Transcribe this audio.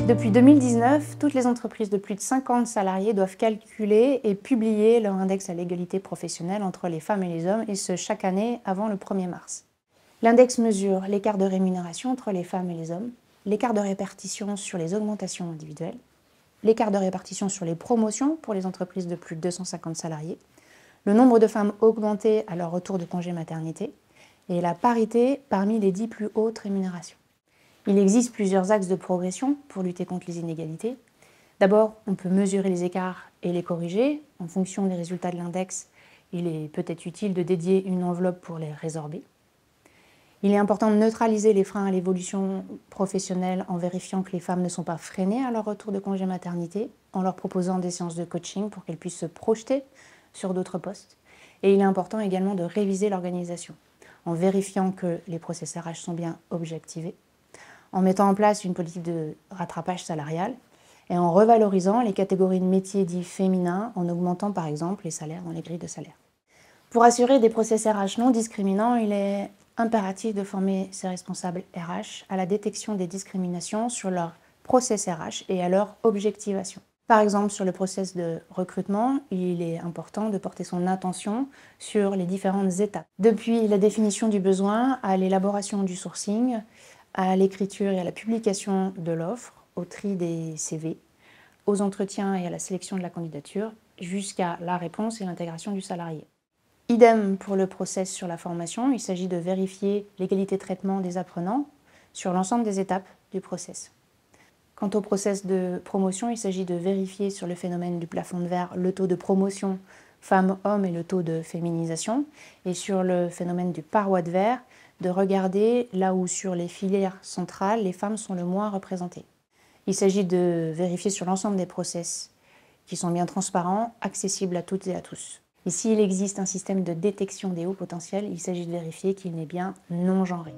Depuis 2019, toutes les entreprises de plus de 50 salariés doivent calculer et publier leur index à l'égalité professionnelle entre les femmes et les hommes, et ce chaque année avant le 1er mars. L'index mesure l'écart de rémunération entre les femmes et les hommes, l'écart de répartition sur les augmentations individuelles, l'écart de répartition sur les promotions pour les entreprises de plus de 250 salariés, le nombre de femmes augmentées à leur retour de congé maternité et la parité parmi les 10 plus hautes rémunérations. Il existe plusieurs axes de progression pour lutter contre les inégalités. D'abord, on peut mesurer les écarts et les corriger. En fonction des résultats de l'index, il est peut-être utile de dédier une enveloppe pour les résorber. Il est important de neutraliser les freins à l'évolution professionnelle en vérifiant que les femmes ne sont pas freinées à leur retour de congé maternité, en leur proposant des séances de coaching pour qu'elles puissent se projeter sur d'autres postes. Et il est important également de réviser l'organisation, en vérifiant que les process RH sont bien objectivés, en mettant en place une politique de rattrapage salarial et en revalorisant les catégories de métiers dits féminins en augmentant par exemple les salaires dans les grilles de salaire. Pour assurer des process RH non discriminants, il est impératif de former ces responsables RH à la détection des discriminations sur leur process RH et à leur objectivation. Par exemple, sur le process de recrutement, il est important de porter son attention sur les différentes étapes. Depuis la définition du besoin à l'élaboration du sourcing, à l'écriture et à la publication de l'offre, au tri des CV, aux entretiens et à la sélection de la candidature, jusqu'à la réponse et l'intégration du salarié. Idem pour le process sur la formation, il s'agit de vérifier l'égalité de traitement des apprenants sur l'ensemble des étapes du process. Quant au process de promotion, il s'agit de vérifier sur le phénomène du plafond de verre le taux de promotion femmes-hommes et le taux de féminisation, et sur le phénomène du paroi de verre, de regarder là où sur les filières centrales, les femmes sont le moins représentées. Il s'agit de vérifier sur l'ensemble des process qui sont bien transparents, accessibles à toutes et à tous. Et s'il existe un système de détection des hauts potentiels, il s'agit de vérifier qu'il n'est bien non genré.